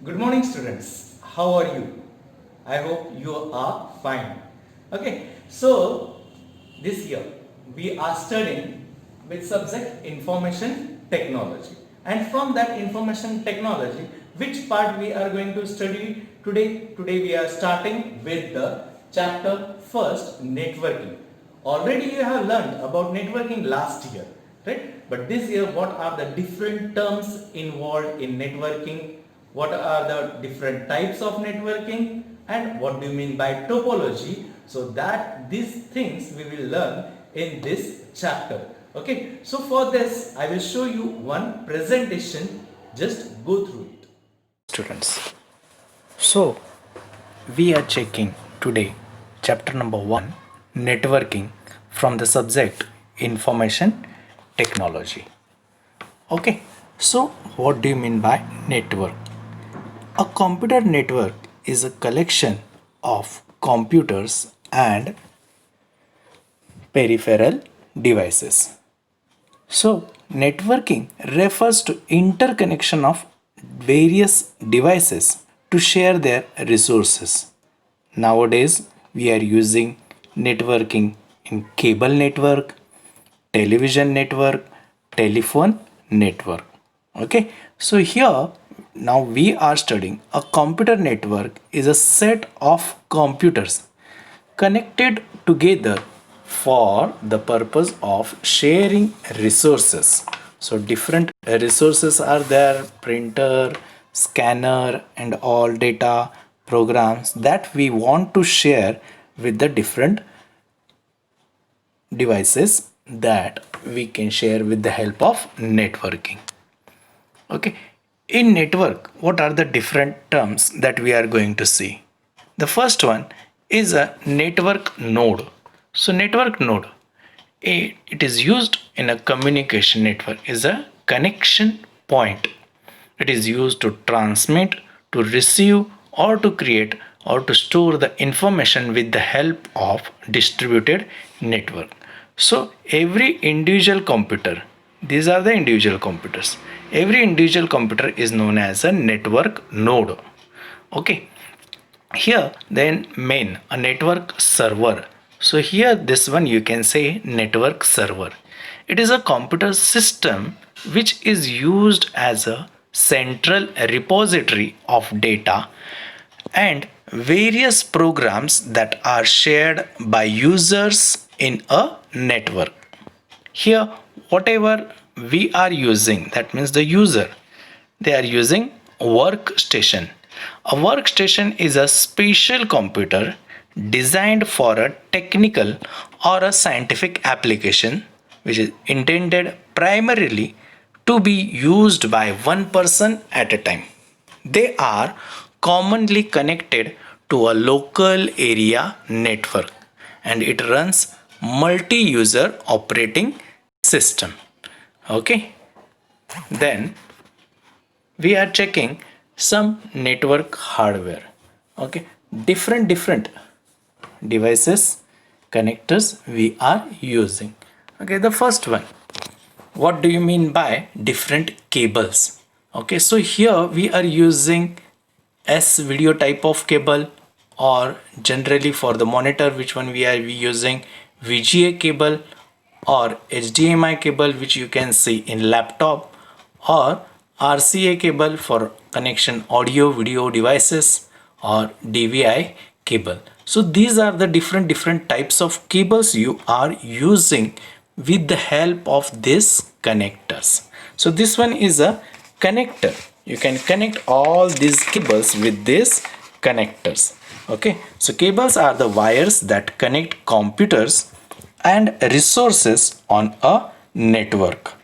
Good morning, students. How are you? I hope you are fine. Okay, so this year we are studying with subject information technology, and from that information technology, which part we are going to study today? Today we are starting with the chapter first, networking. Already you have learned about networking last year, right? But this year, what are the different terms involved in networking? What are the different types of networking? And what do you mean by topology? So that these things we will learn in this chapter. Okay, so for this, I will show you one presentation. Just go through it. Students, so we are checking today chapter number 1, networking, from the subject information technology. Okay, so what do you mean by network? A computer network is a collection of computers and peripheral devices. So, networking refers to interconnection of various devices to share their resources. Nowadays, we are using networking in cable network, television network, telephone network. Okay, so here now we are studying a computer network is a set of computers connected together for the purpose of sharing resources. So different resources are there: printer, scanner, and all data programs that we want to share with the different devices that we can share with the help of networking. Okay, in network, what are the different terms that we are going to see? The first one is a network node. So network node, it is used in a communication network, is a connection point. It is used to transmit, to receive, or to create or to store the information with the help of distributed network. So every individual computer, these are the individual computers. Every individual computer is known as a network node. Okay. Here then main a network server. So here this one you can say network server. It is a computer system which is used as a central repository of data and various programs that are shared by users in a network. Here whatever we are using, that means the user, they are using workstation. A workstation is a special computer designed for a technical or a scientific application which is intended primarily to be used by one person at a time. They are commonly connected to a local area network and it runs multi-user operating system. Okay, then we are checking some network hardware. Okay, different devices, connectors we are using. Okay, the first one, what do you mean by different cables? Okay, so here we are using S video type of cable, or generally for the monitor, which one we are using VGA cable or HDMI cable, which you can see in laptop, or RCA cable for connection audio video devices, or DVI cable. So these are the different types of cables you are using with the help of these connectors. So this one is a connector. You can connect all these cables with these connectors. Okay, so cables are the wires that connect computers and resources on a network,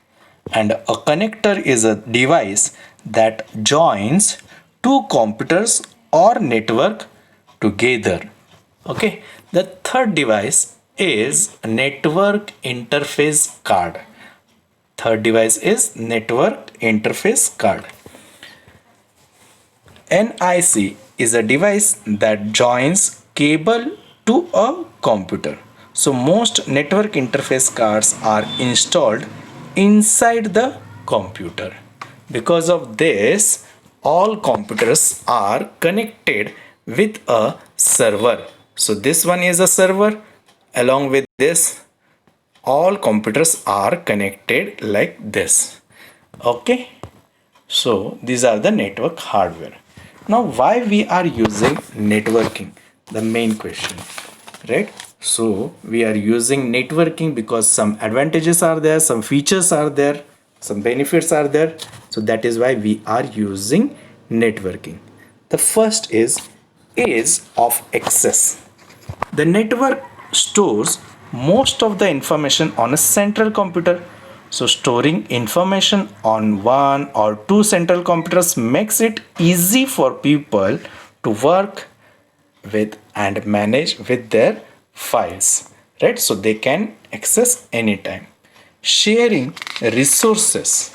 and a connector is a device that joins two computers or network together. Okay, the third device is a network interface card. Third device is network interface card. NIC is a device that joins cable to a computer. So most network interface cards are installed inside the computer. Because of this, all computers are connected with a server. So this one is a server. Along with this, all computers are connected like this. Okay. So these are the network hardware. Now why we are using networking? The main question, right? So we are using networking because some advantages are there, some features are there, some benefits are there. So that is why we are using networking. The first is ease of access. The network stores most of the information on a central computer. So storing information on one or two central computers makes it easy for people to work with and manage with their files, right? So they can access anytime. Sharing resources.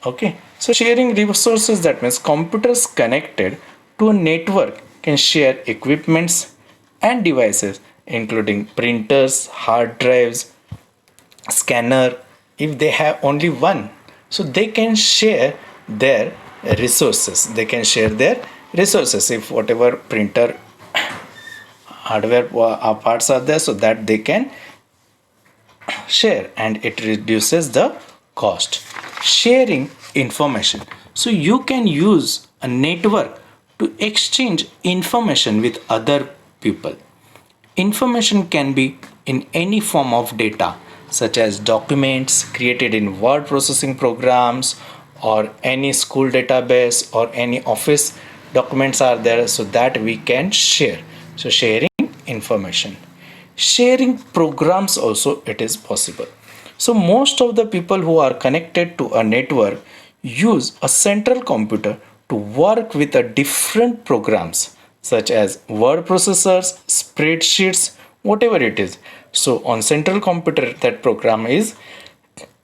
Okay, so sharing resources, that means computers connected to a network can share equipments and devices including printers, hard drives, scanner. If they have only one, so they can share their resources. They can share their resources if whatever printer hardware parts are there, so that they can share and it reduces the cost. Sharing information, so you can use a network to exchange information with other people. Information can be in any form of data such as documents created in word processing programs or any school database or any office documents are there, so that we can share. So sharing information. Sharing programs also it is possible. So most of the people who are connected to a network use a central computer to work with a different programs such as word processors, spreadsheets, whatever it is. So on central computer that program is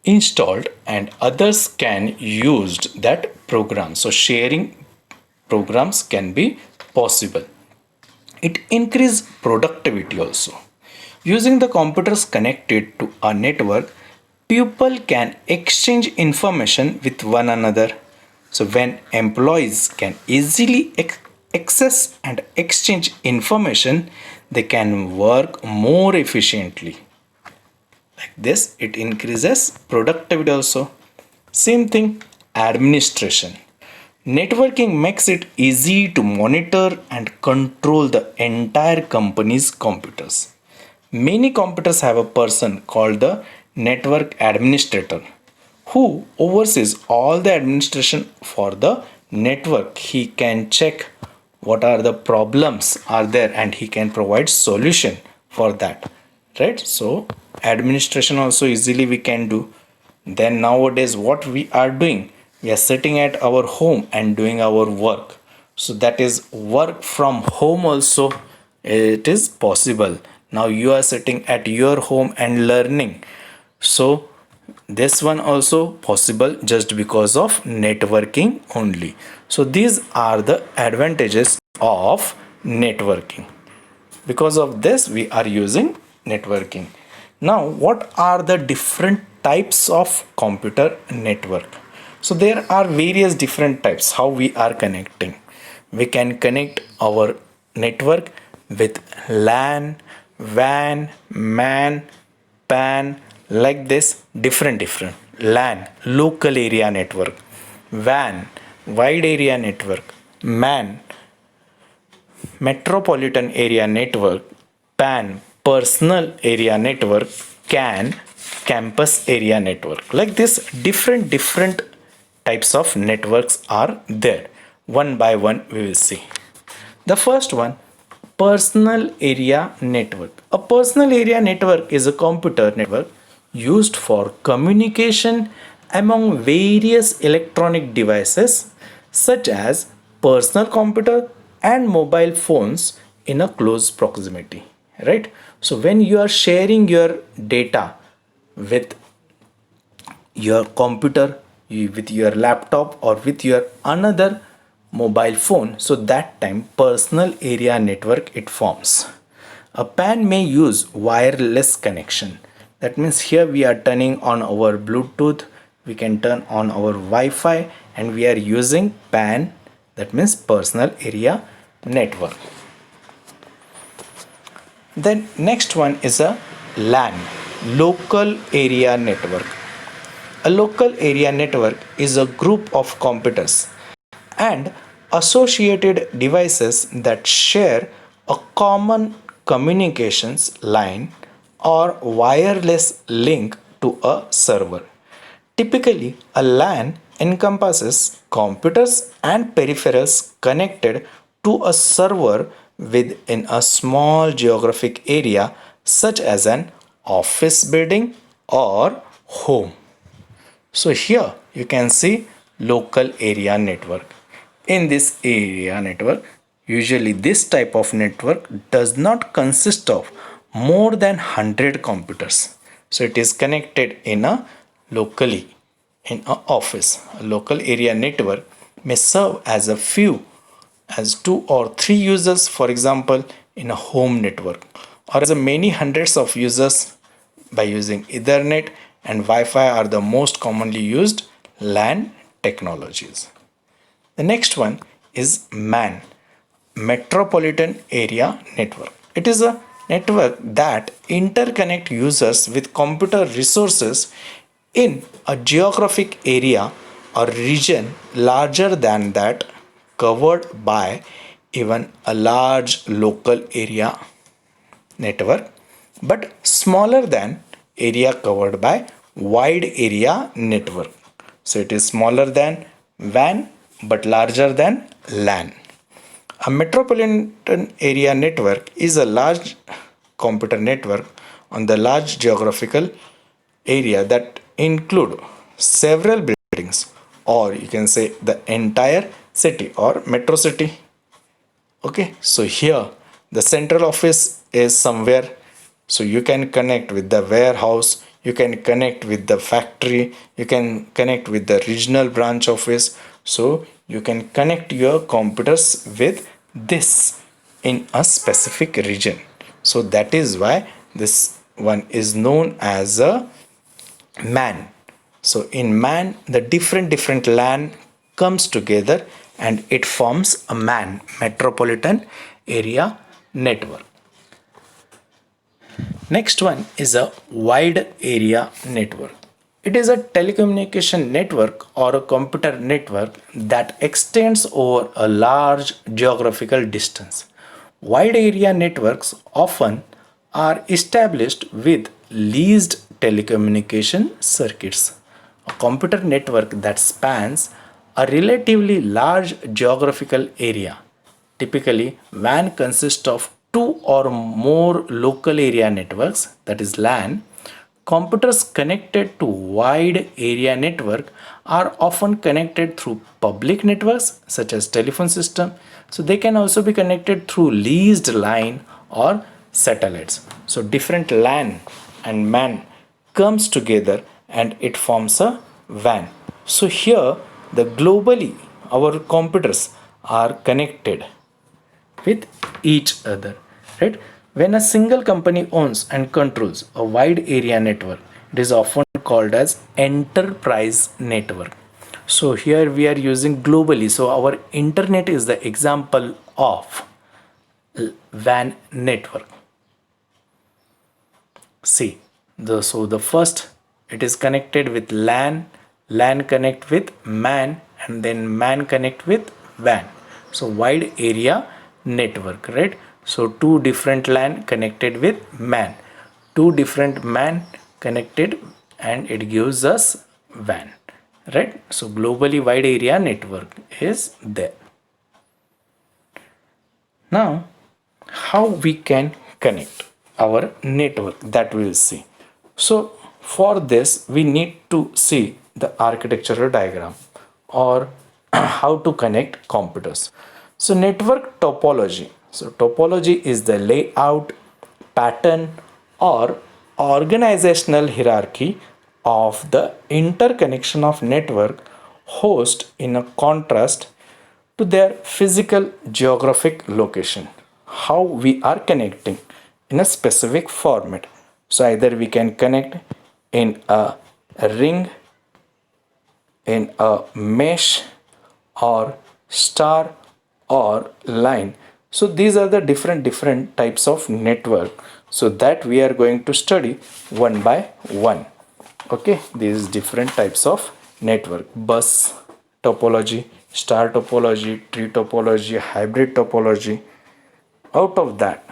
installed and others can use that program. So sharing programs can be possible. It increases productivity also. Using the computers connected to a network, people can exchange information with one another. So when employees can easily access and exchange information, they can work more efficiently. Like this, it increases productivity also. Same thing, administration. Networking makes it easy to monitor and control the entire company's computers. Many computers have a person called the network administrator who oversees all the administration for the network. He can check what are the problems are there and he can provide solution for that, right? So administration also easily we can do. Then nowadays what we are doing, we are sitting at our home and doing our work. So that is work from home also it is possible. Now you are sitting at your home and learning. So this one also possible just because of networking only. So these are the advantages of networking. Because of this we are using networking. Now what are the different types of computer network? So there are various different types how we are connecting. We can connect our network with LAN, WAN, MAN, PAN, like this. Different LAN, local area network, WAN, wide area network, MAN, metropolitan area network, PAN, personal area network, CAN, campus area network. Like this, different types of networks are there. One by one we will see. The first one, personal area network. A personal area network is a computer network used for communication among various electronic devices such as personal computer and mobile phones in a close proximity, right? So when you are sharing your data with your computer, with your laptop or with your another mobile phone, so that time personal area network it forms. A PAN may use wireless connection. That means here we are turning on our Bluetooth, we can turn on our Wi-Fi and we are using PAN that means personal area network. Then next one is a LAN, local area network. A local area network is a group of computers and associated devices that share a common communications line or wireless link to a server. Typically, a LAN encompasses computers and peripherals connected to a server within a small geographic area, such as an office building or home. So here you can see local area network. In this area network, usually this type of network does not consist of more than 100 computers. So it is connected in a locally in a office. A local area network may serve as a few as 2 or 3 users, for example, in a home network, or as a many hundreds of users by using Ethernet and Wi-Fi are the most commonly used LAN technologies. The next one is MAN, Metropolitan Area Network. It is a network that interconnect users with computer resources in a geographic area or region larger than that covered by even a large local area network, but smaller than area covered by wide area network. So it is smaller than WAN but larger than LAN. A metropolitan area network is a large computer network on the large geographical area that include several buildings, or you can say the entire city or metro city. Okay, so here the central office is somewhere, so you can connect with the warehouse, you can connect with the factory, you can connect with the regional branch office. So you can connect your computers with this in a specific region. So that is why this one is known as a MAN. So in MAN, the different LAN comes together and it forms a MAN, Metropolitan Area Network. Next one is a wide area network. It is a telecommunication network or a computer network that extends over a large geographical distance. Wide area networks often are established with leased telecommunication circuits. A computer network that spans a relatively large geographical area. Typically, WAN consists of 2 or more local area networks, that is LAN. Computers connected to wide area network are often connected through public networks such as telephone system. So they can also be connected through leased line or satellites. So different LAN and MAN comes together and it forms a WAN. So here the globally our computers are connected with each other, right? When a single company owns and controls a wide area network, it is often called as enterprise network. So here we are using globally. So our internet is the example of WAN network. See, the first it is connected with LAN, LAN connect with MAN, and then MAN connect with WAN. So wide area network, right? So two different LAN connected with MAN, two different MAN connected, and it gives us WAN, right? So globally wide area network is there. Now, how we can connect our network, that we will see. So for this we need to see the architectural diagram or how to connect computers. So network topology. So topology is the layout, pattern or organizational hierarchy of the interconnection of network host in a contrast to their physical geographic location. How we are connecting in a specific format. So either we can connect in a ring, in a mesh, or star or line. So these are the different types of network, so that we are going to study one by one. Okay, these different types of network: bus topology, star topology, tree topology, hybrid topology. Out of that,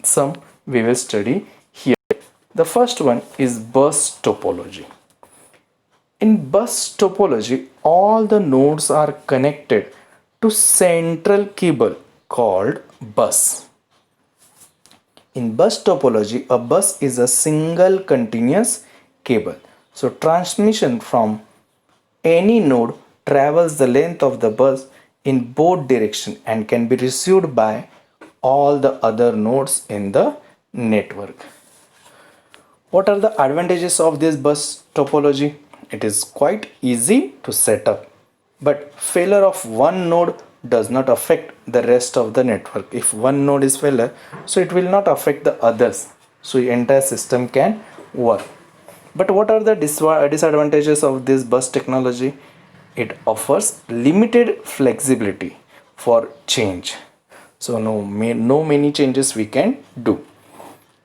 some we will study here. The first one is bus topology. In bus topology, all the nodes are connected to central cable called bus. In bus topology, a bus is a single continuous cable. So transmission from any node travels the length of the bus in both directions and can be received by all the other nodes in the network. What are the advantages of this bus topology? It is quite easy to set up, but failure of one node does not affect the rest of the network. If one node is failure, so it will not affect the others. So the entire system can work. But what are the disadvantages of this bus technology? It offers limited flexibility for change. So no many changes we can do.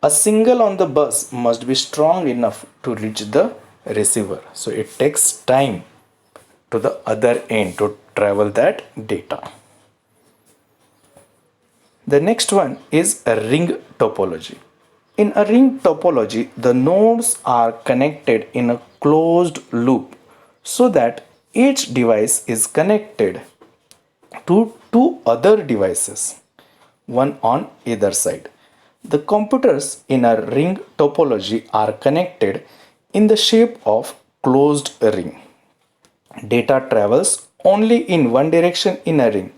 A signal on the bus must be strong enough to reach the receiver. So it takes time to the other end to travel that data. The next one is a ring topology. In a ring topology, the nodes are connected in a closed loop so that each device is connected to two other devices, one on either side. The computers in a ring topology are connected in the shape of closed ring. Data travels only in one direction in a ring.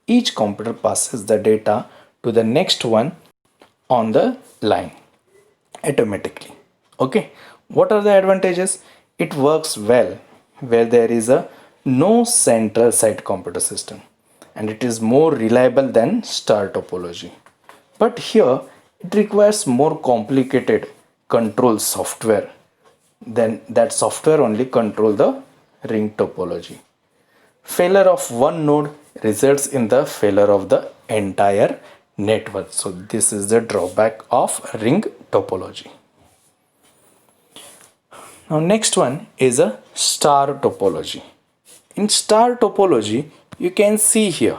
Each computer passes the data to the next one on the line automatically. Okay, what are the advantages? It works well where there is a no central site computer system, and it is more reliable than star topology. But here it requires more complicated control software. Then that software only control the ring topology. Failure of one node results in the failure of the entire network. So this is the drawback of ring topology. Now next one is a star topology. In star topology, you can see here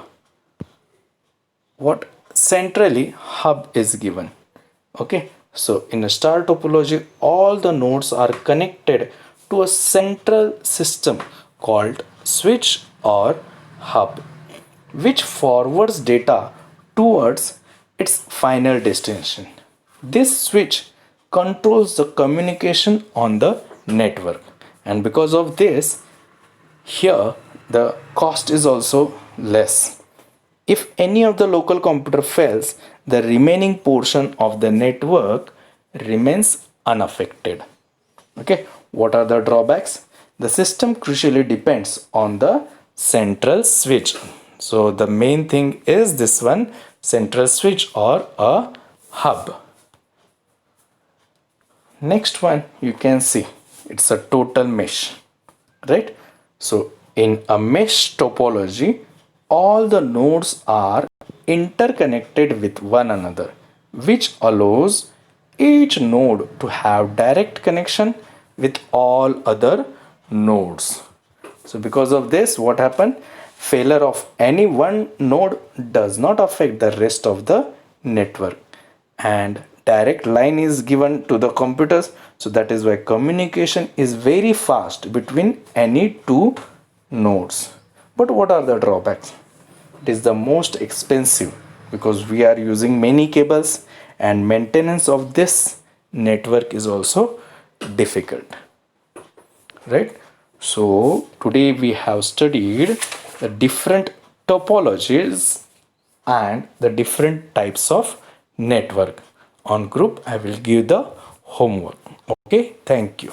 what centrally hub is given. Okay, so in a star topology, all the nodes are connected to a central system called switch or hub, which forwards data towards its final destination. This switch controls the communication on the network, and because of this, here the cost is also less. If any of the local computer fails, the remaining portion of the network remains unaffected. Okay, what are the drawbacks? The system crucially depends on the central switch. So the main thing is this one, central switch or a hub. Next one you can see, it's a total mesh, right? So in a mesh topology, all the nodes are interconnected with one another, which allows each node to have direct connection with all other nodes. So because of this, what happened? Failure of any one node does not affect the rest of the network, and direct line is given to the computers. So that is why communication is very fast between any two nodes. But what are the drawbacks? It is the most expensive because we are using many cables, and maintenance of this network is also difficult, right? So today we have studied the different topologies and the different types of network. On group, I will give the homework. Okay, thank you.